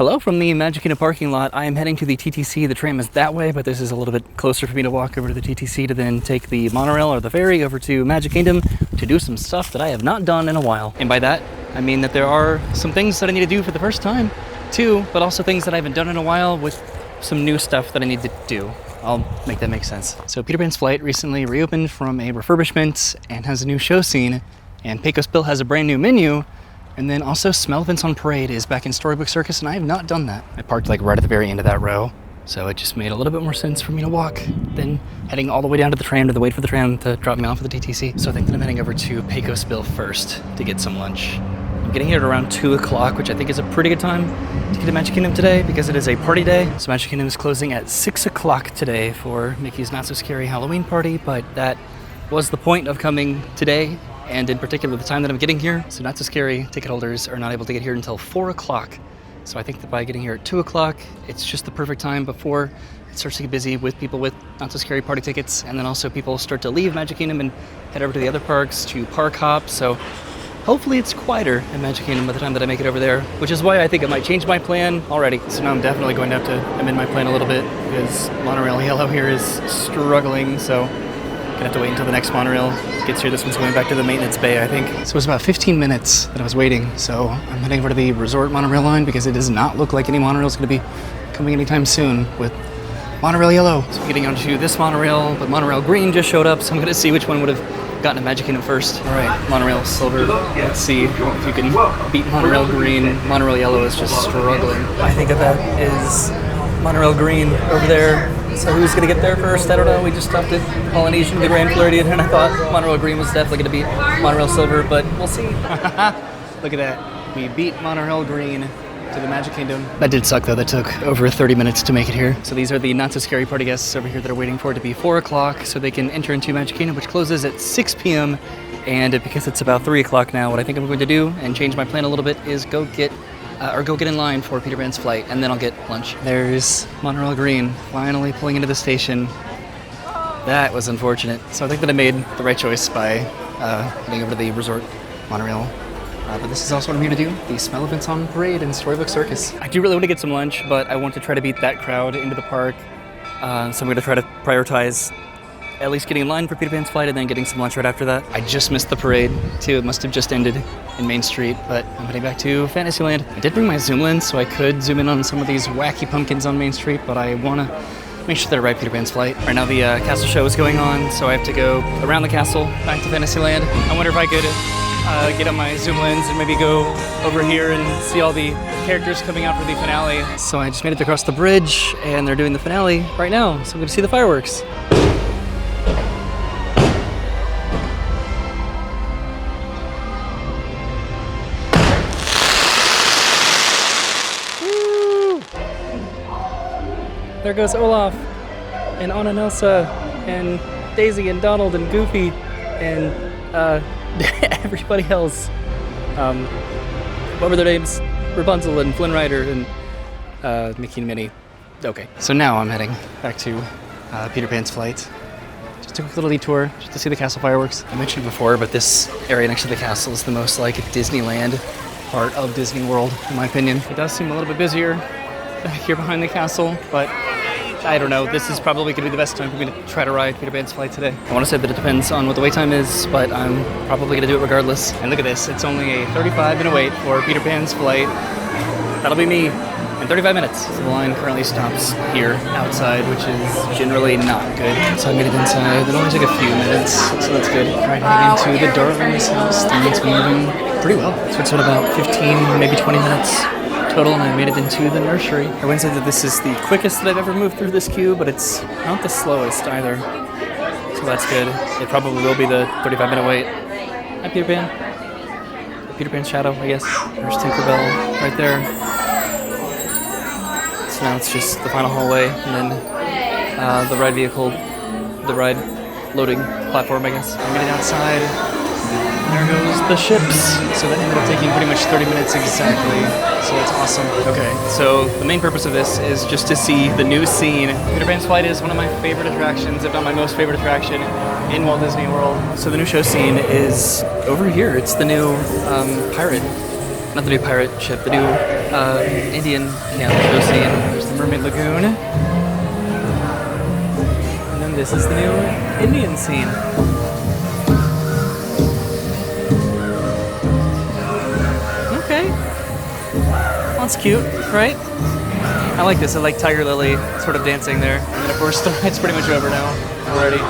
Hello from the Magic Kingdom parking lot. I am heading to the TTC. The tram is that way, but this is a little bit closer for me to walk over to the TTC to then take the monorail or the ferry over to Magic Kingdom to do some stuff that I have not done in a while. And by that, I mean that there are some things that I need to do for the first time too, but also things that I haven't done in a while with some new stuff that I need to do. I'll make that make sense. So Peter Pan's Flight recently reopened from a refurbishment and has a new show scene, and Pecos Bill has a brand new menu. And then also Smellephants on Parade is back in Storybook Circus, and I have not done that. I parked like right at the very end of that row, so it just made a little bit more sense for me to walk than heading all the way down to the tram to wait for the tram to drop me off at the TTC. So I think that I'm heading over to Pecos Bill first to get some lunch. I'm getting here at around 2 o'clock, which I think is a pretty good time to get to Magic Kingdom today because it is a party day. So Magic Kingdom is closing at 6 o'clock today for Mickey's Not So Scary Halloween party, but that was the point of coming today. And in particular, the time that I'm getting here. So Not So Scary ticket holders are not able to get here until 4 o'clock. So I think that by getting here at 2 o'clock, it's just the perfect time before it starts to get busy with people with Not So Scary party tickets. And then also people start to leave Magic Kingdom and head over to the other parks to park hop. So hopefully it's quieter in Magic Kingdom by the time that I make it over there, which is why I think I might change my plan already. So now I'm definitely going to have to amend my plan a little bit because Monorail Yellow here is struggling. So gonna have to wait until the next monorail gets here. This one's going back to the maintenance bay, I think. So it was about 15 minutes that I was waiting. So I'm heading over to the resort monorail line because it does not look like any monorail is gonna be coming anytime soon with Monorail Yellow. So I'm getting onto this monorail, but Monorail Green just showed up. So I'm gonna see which one would have gotten to Magic Kingdom first. All right, Monorail Silver. Let's see if you can beat Monorail Green. Monorail Yellow is just struggling. I think that is Monorail Green over there. So who's gonna get there first? I don't know. We just stopped at Polynesian, the Grand Floridian, and I thought Monorail Green was definitely gonna beat Monorail Silver, but we'll see. Look at that. We beat Monorail Green to the Magic Kingdom. That did suck though. That took over 30 minutes to make it here. So these are the Not So Scary party guests over here that are waiting for it to be 4 o'clock so they can enter into Magic Kingdom, which closes at 6 p.m. And because it's about 3 o'clock now, what I think I'm going to do and change my plan a little bit is go get in line for Peter Pan's Flight, and then I'll get lunch. There's Monorail Green finally pulling into the station. That was unfortunate. So I think that I made the right choice by heading over to the resort monorail. But this is also what I'm here to do, the Smellephants on Parade in Storybook Circus. I do really want to get some lunch, but I want to try to beat that crowd into the park. So I'm going to try to prioritize at least getting in line for Peter Pan's Flight and then getting some lunch right after that. I just missed the parade too. It must have just ended in Main Street, but I'm heading back to Fantasyland. I did bring my zoom lens so I could zoom in on some of these wacky pumpkins on Main Street, but I want to make sure that I ride Peter Pan's Flight. Right now the castle show is going on, so I have to go around the castle back to Fantasyland. I wonder if I could get on my zoom lens and maybe go over here and see all the characters coming out for the finale. So I just made it across the bridge and they're doing the finale right now, so I'm going to see the fireworks. There goes Olaf, and Anna and Elsa, and Daisy, and Donald, and Goofy, and everybody else. What were their names? Rapunzel, and Flynn Rider, and Mickey and Minnie. Okay, so now I'm heading back to Peter Pan's Flight. Just took a little detour just to see the castle fireworks. I mentioned before, but this area next to the castle is the most like Disneyland part of Disney World, in my opinion. It does seem a little bit busier back here behind the castle, but I don't know. This is probably going to be the best time for me to try to ride Peter Pan's Flight today. I want to say that it depends on what the wait time is, but I'm probably going to do it regardless. And look at this. It's only a 35-minute wait for Peter Pan's Flight. That'll be me in 35 minutes. So the line currently stops here outside, which is generally not good. So I made it inside. It only took a few minutes, so that's good. Right, heading into the Darling's house. Things moving pretty well. So it's been about 15, maybe 20 minutes total, and I made it into the nursery. I wouldn't say that this is the quickest that I've ever moved through this queue, but it's not the slowest either. So that's good. It probably will be the 35-minute wait. Hi, Peter Pan. The Peter Pan shadow, I guess. There's Tinkerbell right there. So now it's just the final hallway, and then the ride vehicle, the ride loading platform, I guess. I made it outside. There goes the ships. So that ended up taking pretty much 30 minutes exactly. So that's awesome. Okay, so the main purpose of this is just to see the new scene. Peter Pan's Flight is one of my favorite attractions, if not my most favorite attraction in Walt Disney World. So the new show scene is over here. It's the new pirate, not the new pirate ship, the new Indian camp show scene. There's the Mermaid Lagoon. And then this is the new Indian scene. Okay. That's cute, right? I like this. I like Tiger Lily sort of dancing there. And then of course the ride's pretty much over now already.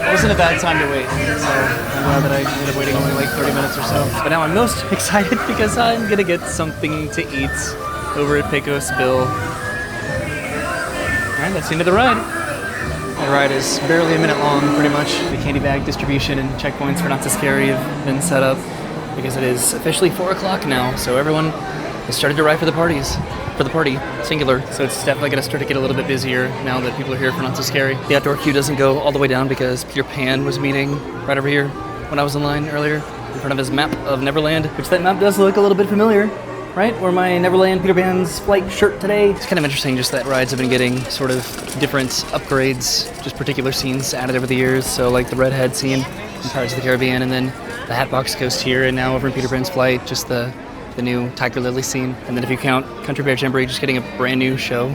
It wasn't a bad time to wait, so I'm glad that I ended up waiting only like 30 minutes or so. But now I'm most excited because I'm gonna get something to eat over at Pecos Bill. Alright, that's the end of the ride. The ride is barely a minute long, pretty much. The candy bag distribution and checkpoints for Not So Scary have been set up because it is officially 4 o'clock now, so everyone has started to arrive for the parties. For the party, singular. So it's definitely gonna start to get a little bit busier now that people are here for Not So Scary. The outdoor queue doesn't go all the way down because Peter Pan was meeting right over here when I was in line earlier in front of his map of Neverland, which that map does look a little bit familiar, right? Or my Neverland Peter Pan's flight shirt today. It's kind of interesting just that rides have been getting sort of different upgrades, just particular scenes added over the years. So like the Redhead scene in Pirates of the Caribbean, and then the Hatbox Coast here, and now over in Peter Pan's flight, just the new Tiger Lily scene. And then if you count Country Bear Jamboree, just getting a brand new show.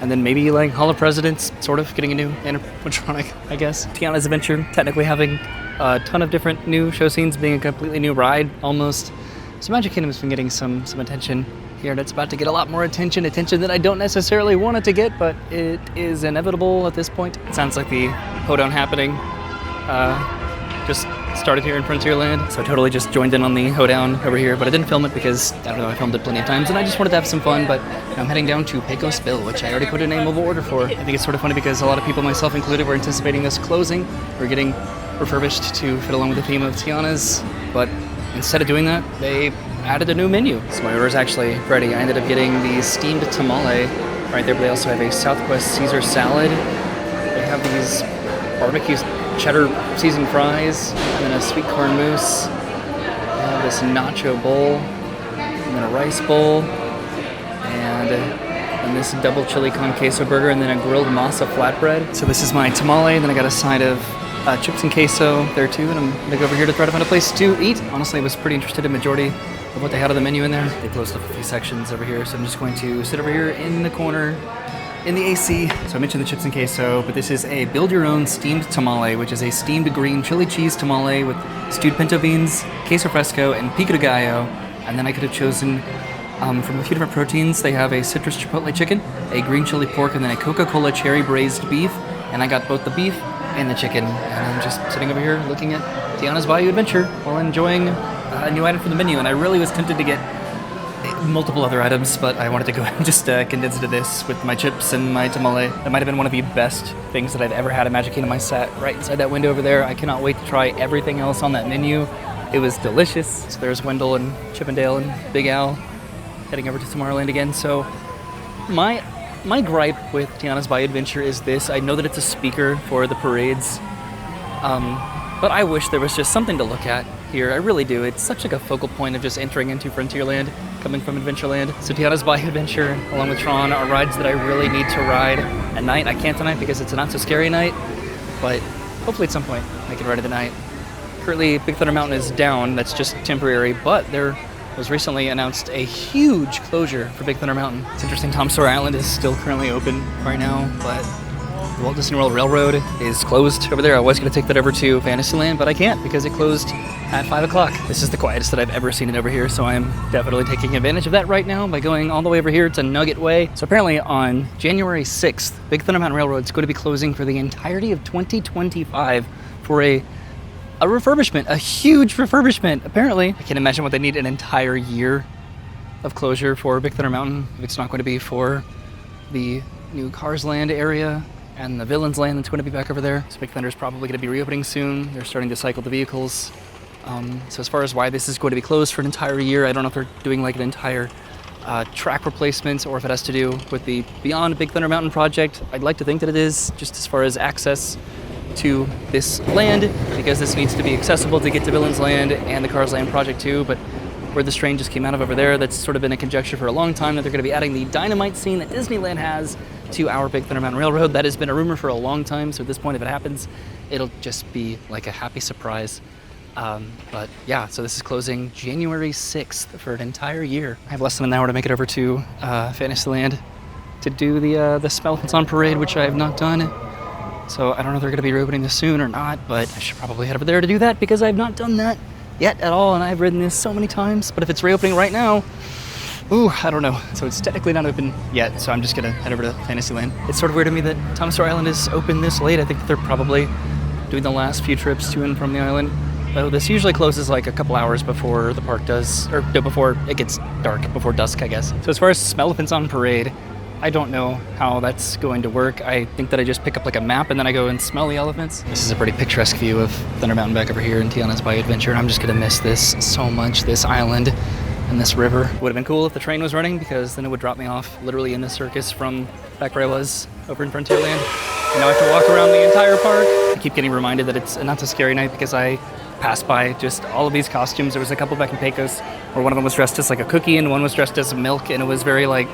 And then maybe like Hall of Presidents, sort of getting a new animatronic, I guess. Tiana's Adventure, technically having a ton of different new show scenes, being a completely new ride, almost. So Magic Kingdom's been getting some attention here, and it's about to get a lot more attention that I don't necessarily want it to get, but it is inevitable at this point. It sounds like the hoedown happening just started here in Frontierland, so I totally just joined in on the hoedown over here, but I didn't film it because, I don't know, I filmed it plenty of times, and I just wanted to have some fun. But I'm heading down to Pecos Bill, which I already put in a mobile order for. I think it's sort of funny because a lot of people, myself included, were anticipating this closing or getting refurbished to fit along with the theme of Tiana's, but instead of doing that, they added a new menu. So my order is actually ready. I ended up getting the steamed tamale right there, but they also have a Southwest Caesar salad. They have these barbecue cheddar seasoned fries, and then a sweet corn mousse. They have this nacho bowl, and then a rice bowl, and this double chili con queso burger, and then a grilled masa flatbread. So this is my tamale, and then I got a side of chips and queso there too, and I'm gonna go over here to try to find a place to eat. Honestly, I was pretty interested in the majority of what they had on the menu in there. They closed up a few sections over here, so I'm just going to sit over here in the corner in the AC. So I mentioned the chips and queso, but this is a build-your-own steamed tamale, which is a steamed green chili cheese tamale with stewed pinto beans, queso fresco, and pico de gallo. And then I could have chosen from a few different proteins. They have a citrus chipotle chicken, a green chili pork, and then a Coca-Cola cherry braised beef. And I got both the beef and the chicken. And I'm just sitting over here looking at Tiana's Bayou Adventure while enjoying a new item from the menu. And I really was tempted to get multiple other items, but I wanted to go ahead and just condense it to this with my chips and my tamale. That might have been one of the best things that I've ever had at Magic Kingdom. I sat right inside that window over there. I cannot wait to try everything else on that menu. It was delicious. So there's Wendell and Chippendale and Big Al heading over to Tomorrowland again. So my gripe with Tiana's Bayou Adventure is this. I know that it's a speaker for the parades, but I wish there was just something to look at here. I really do. It's such like a focal point of just entering into Frontierland, coming from Adventureland. So Tiana's Bayou Adventure, along with Tron, are rides that I really need to ride at night. I can't tonight because it's a Not So Scary night, but hopefully at some point I can ride it at night. Currently, Big Thunder Mountain is down. That's just temporary, but there was recently announced a huge closure for Big Thunder Mountain. It's interesting, Tom Sawyer Island is still currently open right now, but the Walt Disney World Railroad is closed over there. I was going to take that over to Fantasyland, but I can't because it closed at 5 o'clock. This is the quietest that I've ever seen it over here, so I'm definitely taking advantage of that right now by going all the way over here to Nugget Way. So apparently on January 6th, Big Thunder Mountain Railroad is going to be closing for the entirety of 2025 for a refurbishment, a huge refurbishment. Apparently, I can't imagine what they need an entire year of closure for Big Thunder Mountain if it's not going to be for the new Cars Land area and the Villains Land that's going to be back over there. So Big Thunder is probably going to be reopening soon. They're starting to cycle the vehicles. So as far as why this is going to be closed for an entire year, I don't know if they're doing like an entire track replacement or if it has to do with the Beyond Big Thunder Mountain project. I'd like to think that it is, just as far as access to this land, because this needs to be accessible to get to Villains Land and the Cars Land project too. But where this train just came out of over there, that's sort of been a conjecture for a long time that they're going to be adding the dynamite scene that Disneyland has to our Big Thunder Mountain Railroad. That has been a rumor for a long time, so at this point, if it happens, it'll just be like a happy surprise. But yeah, so this is closing January 6th for an entire year. I have less than an hour to make it over to Fantasyland to do the Smellephants on Parade, which I have not done. So I don't know if they're going to be reopening this soon or not, but I should probably head over there to do that because I have not done that yet at all, and I've ridden this so many times. But if it's reopening right now, ooh, I don't know. So it's technically not open yet, so I'm just going to head over to Fantasyland. It's sort of weird to me that Thomas Sawyer Island is open this late. I think that they're probably doing the last few trips to and from the island. Though this usually closes like a couple hours before the park does, or no, before it gets dark, before dusk, I guess. So as far as Smellephants on Parade, I don't know how that's going to work. I think that I just pick up like a map and then I go and smell the elephants. This is a pretty picturesque view of Thunder Mountain back over here in Tiana's Bay Adventure, and I'm just gonna miss this so much, this island and this river. Would have been cool if the train was running, because then it would drop me off literally in the circus from back where I was over in Frontierland. And now I have to walk around the entire park. I keep getting reminded that it's a not so scary night because I passed by just all of these costumes. There was a couple back in Pecos where one of them was dressed as like a cookie and one was dressed as milk, and it was very like,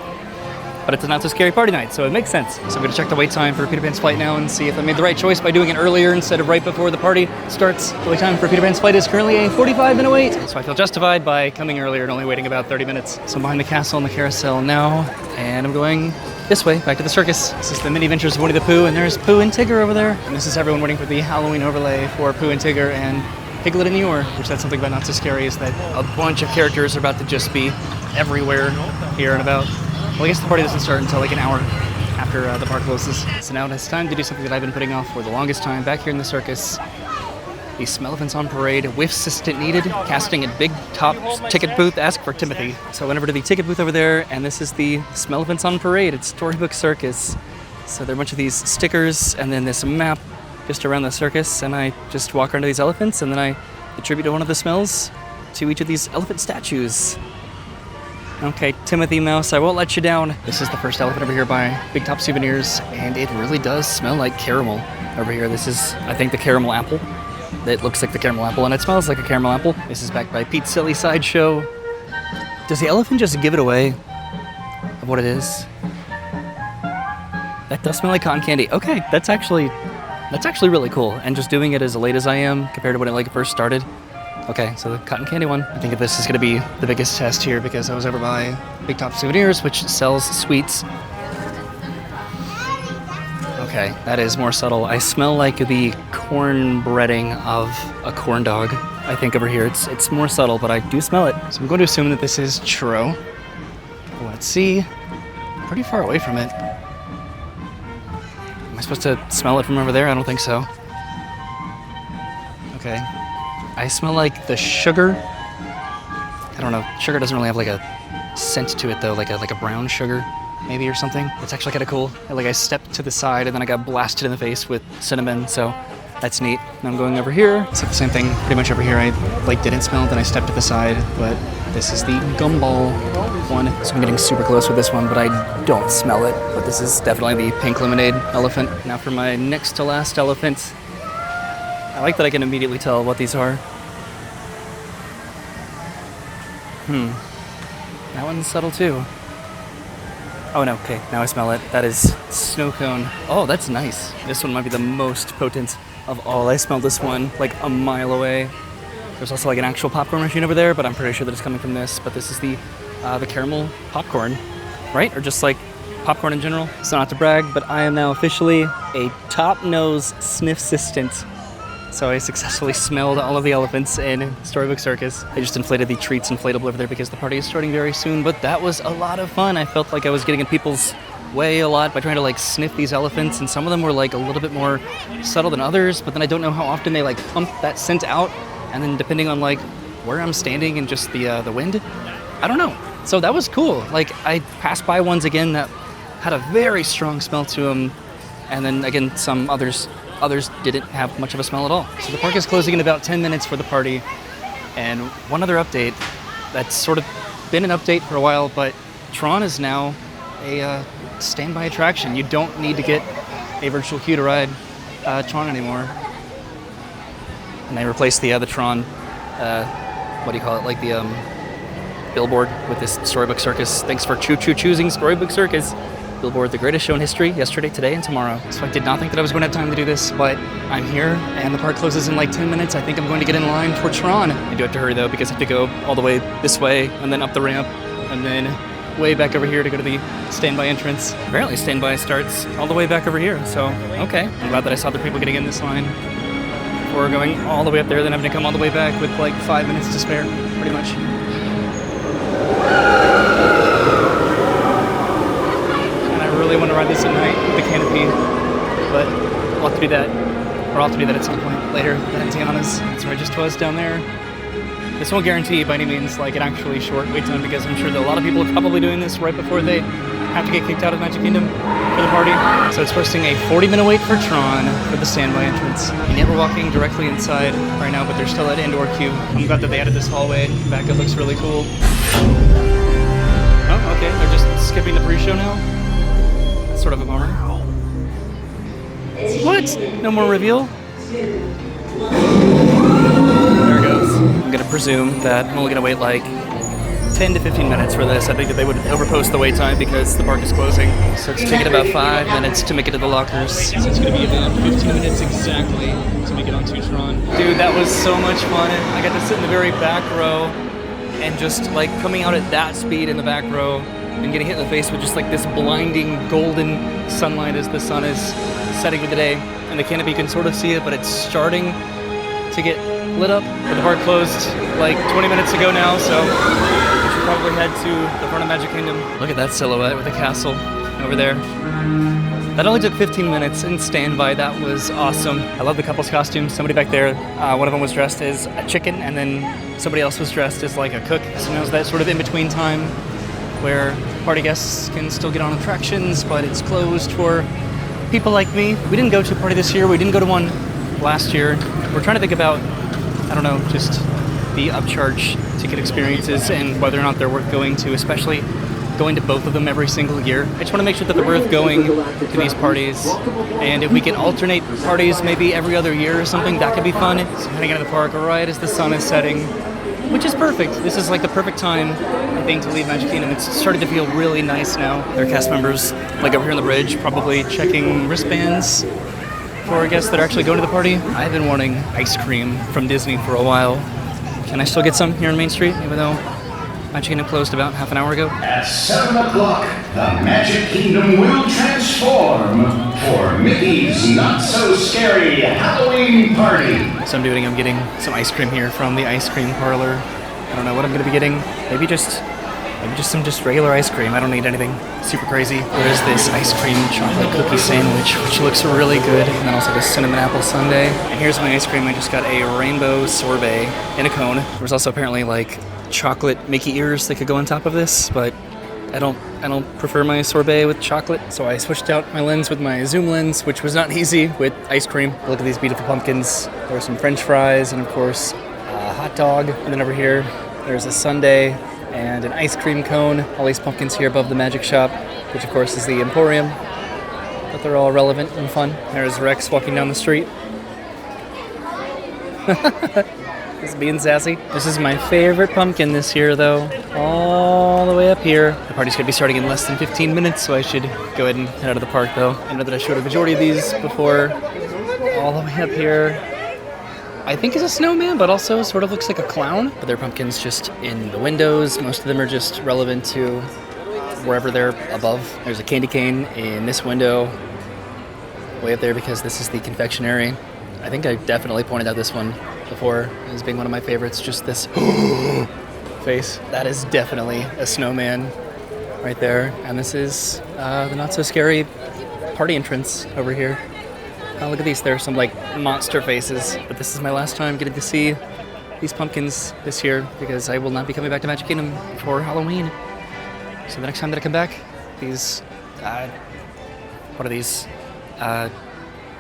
but it's a not so scary party night, so it makes sense. So I'm gonna check the wait time for Peter Pan's flight now and see if I made the right choice by doing it earlier instead of right before the party starts. The wait time for Peter Pan's flight is currently a 45-minute wait, so I feel justified by coming earlier and only waiting about 30 minutes. So I'm behind the castle and the carousel now, and I'm going this way, back to the circus. This is the mini adventures of Winnie the Pooh, and there's Pooh and Tigger over there. And this is everyone waiting for the Halloween overlay for Pooh and Tigger and Piglet and Eeyore, which that's something about Not So Scary, is that a bunch of characters are about to just be everywhere here and about. Well, I guess the party doesn't start until like an hour after the park closes. So now it's time to do something that I've been putting off for the longest time back here in the circus. The Smellephants on Parade, with assistant needed, casting at Big Top ticket booth, ask for Timothy. So I went over to the ticket booth over there, and this is the Smellephants on Parade. It's Storybook Circus. So there are a bunch of these stickers, and then this map just around the circus, and I just walk around to these elephants, and then I attribute one of the smells to each of these elephant statues. Okay, Timothy Mouse, I won't let you down. This is the first elephant over here by Big Top Souvenirs, and it really does smell like caramel over here. This is, I think, the caramel apple. It looks like the caramel apple, and it smells like a caramel apple. This is backed by Pete's Silly Sideshow. Does the elephant just give it away of what it is? That does smell like cotton candy. Okay, that's actually really cool. And just doing it as late as I am compared to when it like first started. Okay, so the cotton candy one. I think this is gonna be the biggest test here because I was over by Big Top Souvenirs, which sells sweets. Okay, that is more subtle. I smell like the corn breading of a corn dog. I think over here it's more subtle, but I do smell it. So I'm going to assume that this is churro. Let's see. Pretty far away from it. Am I supposed to smell it from over there? I don't think so. Okay. I smell like the sugar. I don't know. Sugar doesn't really have like a scent to it though, like a brown sugar maybe or something. It's actually kind of cool. Like I stepped to the side and then I got blasted in the face with cinnamon, so that's neat. Now I'm going over here. It's like the same thing pretty much over here. I like didn't smell it, then I stepped to the side, but this is the gumball one. So I'm getting super close with this one, but I don't smell it. But this is definitely the pink lemonade elephant. Now for my next to last elephant. I like that I can immediately tell what these are. That one's subtle too. Oh no, okay, now I smell it. That is snow cone. Oh, that's nice. This one might be the most potent of all. I smelled this one like a mile away. There's also like an actual popcorn machine over there, but I'm pretty sure that it's coming from this. But this is the caramel popcorn, right? Or just like popcorn in general. So not to brag, but I am now officially a top nose sniff assistant. So I successfully smelled all of the elephants in Storybook Circus. I just inflated the treats inflatable over there because the party is starting very soon, but that was a lot of fun. I felt like I was getting in people's way a lot by trying to like sniff these elephants, and some of them were like a little bit more subtle than others, but then I don't know how often they like pump that scent out, and then depending on like where I'm standing and just the wind, I don't know. So that was cool. Like I passed by ones again that had a very strong smell to them, and then again some others didn't have much of a smell at all. So the park is closing in about 10 minutes for the party. And one other update that's sort of been an update for a while, but Tron is now a standby attraction. You don't need to get a virtual queue to ride Tron anymore. And they replaced the Tron, what do you call it, like the billboard with this Storybook Circus. Thanks for choosing Storybook Circus. billboard, the greatest show in history, yesterday, today, and tomorrow. So I did not think that I was going to have time to do this, but I'm here, and the park closes in like 10 minutes. I think I'm going to get in line for Tron. I do have to hurry though, because I have to go all the way this way, and then up the ramp, and then way back over here to go to the standby entrance. Apparently standby starts all the way back over here, so okay. I'm glad that I saw the people getting in this line before going all the way up there, then having to come all the way back with like 5 minutes to spare, pretty much. And I really want to ride this at night with the canopy, but I'll have to do that, or I'll have to do that at some point later at Tiana's. That's where I just was down there. This won't guarantee by any means like an actually short wait time, because I'm sure that a lot of people are probably doing this right before they have to get kicked out of Magic Kingdom for the party. So it's posting a 40-minute wait for Tron for the standby entrance. And yet we're walking directly inside right now, but there's still that indoor queue. I'm glad that they added this hallway back. It looks really cool. Oh, okay. They're just skipping the pre-show now. That's sort of a bummer. What? No more reveal? I'm gonna presume that I'm only gonna wait like 10 to 15 minutes for this. I think that they would overpost the wait time because the park is closing. So it's taking about 5 minutes to make it to the lockers. So it's gonna be about 15 minutes exactly to make it on Tron. Dude, that was so much fun. I got to sit in the very back row and just like coming out at that speed in the back row and getting hit in the face with just like this blinding golden sunlight as the sun is setting with the day. And the canopy, you can sort of see it, but it's starting to get lit up. But the park closed like 20 minutes ago now, so we should probably head to the front of Magic Kingdom. Look at that silhouette with the castle over there. That only took 15 minutes in standby. That was awesome. I love the couple's costumes. Somebody back there, one of them was dressed as a chicken, and then somebody else was dressed as like a cook. So now it's that sort of in-between time where party guests can still get on attractions, but it's closed for people like me. We didn't go to a party this year. We didn't go to one last year. We're trying to think about, I don't know, just the upcharge ticket experiences and whether or not they're worth going to, especially going to both of them every single year. I just want to make sure that they're worth going to these parties. And if we can alternate parties maybe every other year or something, that could be fun. So heading out of the park right as the sun is setting, which is perfect. This is like the perfect time, I think, to leave Magic Kingdom. It's starting to feel really nice now. There are cast members, like over here on the bridge, probably checking wristbands for guests that are actually going to the party. I've been wanting ice cream from Disney for a while. Can I still get some here on Main Street, even though Magic Kingdom closed about half an hour ago? At 7 o'clock, the Magic Kingdom will transform for Mickey's Not-So-Scary Halloween Party. So I'm getting some ice cream here from the ice cream parlor. I don't know what I'm going to be getting. Maybe just some regular ice cream. I don't need anything super crazy. There's this ice cream chocolate cookie sandwich, which looks really good. And then also this cinnamon apple sundae. And here's my ice cream. I just got a rainbow sorbet in a cone. There's also apparently like chocolate Mickey ears that could go on top of this, but I don't prefer my sorbet with chocolate. So I switched out my lens with my zoom lens, which was not easy with ice cream. Look at these beautiful pumpkins. There's some French fries and of course a hot dog. And then over here, there's a sundae and an ice cream cone. All these pumpkins here above the magic shop, which of course is the Emporium. But they're all relevant and fun. There's Rex walking down the street. He's being sassy. This is my favorite pumpkin this year though. All the way up here. The party's gonna be starting in less than 15 minutes, so I should go ahead and head out of the park though. I know that I showed a majority of these before. All the way up here, I think is a snowman, but also sort of looks like a clown. But there are pumpkins just in the windows. Most of them are just relevant to wherever they're above. There's a candy cane in this window, way up there because this is the confectionery. I think I definitely pointed out this one before as being one of my favorites. Just this face. That is definitely a snowman right there. And this is the not so scary party entrance over here. Look at these, there are some like monster faces, but this is my last time getting to see these pumpkins this year because I will not be coming back to Magic Kingdom for Halloween. So the next time that I come back, these, what are these?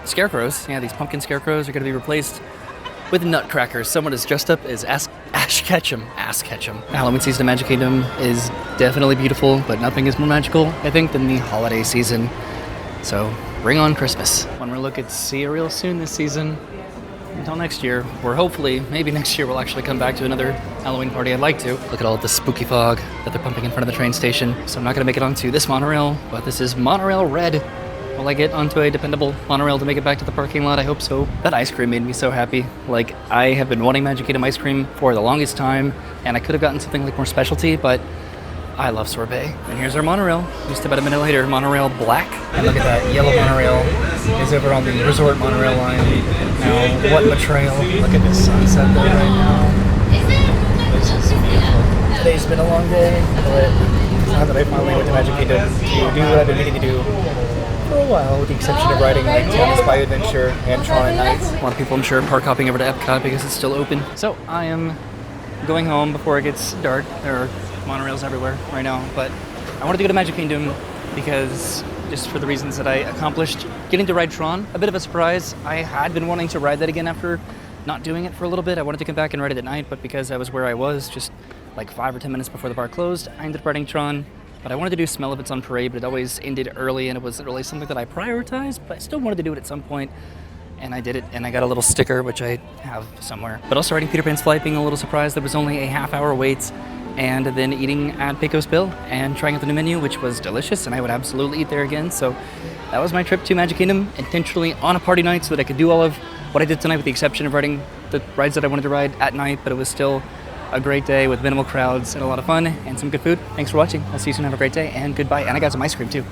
Scarecrows. Yeah, these pumpkin scarecrows are going to be replaced with nutcrackers. Someone is dressed up as Ash Ketchum. Halloween season of Magic Kingdom is definitely beautiful, but nothing is more magical, I think, than the holiday season. So bring on Christmas. When we look at see real soon this season. until next year, or hopefully, maybe next year we'll actually come back to another Halloween party. I'd like to. Look at all the spooky fog that they're pumping in front of the train station. So I'm not gonna make it onto this monorail, but this is monorail red. Will I get onto a dependable monorail to make it back to the parking lot? I hope so. That ice cream made me so happy. Like, I have been wanting Magic Kingdom ice cream for the longest time, and I could have gotten something like more specialty, but I love sorbet. And here's our monorail. Just about a minute later, monorail black. And look at that, yellow monorail is over on the resort monorail line. Now, what betrayal. Look at this sunset there right now. This is beautiful. Today's been a long day, but now that I finally went to Magic Kingdom to do what I've been meaning to do for a while, with the exception of riding like Tony's By Adventure and Tron at night. A lot of people, I'm sure, park hopping over to Epcot because it's still open. So I am going home before it gets dark. There are monorails everywhere right now, but I wanted to go to Magic Kingdom because just for the reasons that I accomplished. Getting to ride Tron, a bit of a surprise. I had been wanting to ride that again after not doing it for a little bit. I wanted to come back and ride it at night, but because I was where I was, just like 5 or 10 minutes before the park closed, I ended up riding Tron. But I wanted to do Smellephants on Parade, but it always ended early, and it wasn't really something that I prioritized, but I still wanted to do it at some point. And I did it, and I got a little sticker, which I have somewhere. But also riding Peter Pan's Flight, being a little surprised there was only a half-hour wait, and then eating at Pecos Bill and trying out the new menu, which was delicious, and I would absolutely eat there again. So that was my trip to Magic Kingdom, intentionally on a party night so that I could do all of what I did tonight, with the exception of riding the rides that I wanted to ride at night, but it was still a great day with minimal crowds and a lot of fun and some good food. Thanks for watching. I'll see you soon. Have a great day, and goodbye. And I got some ice cream too.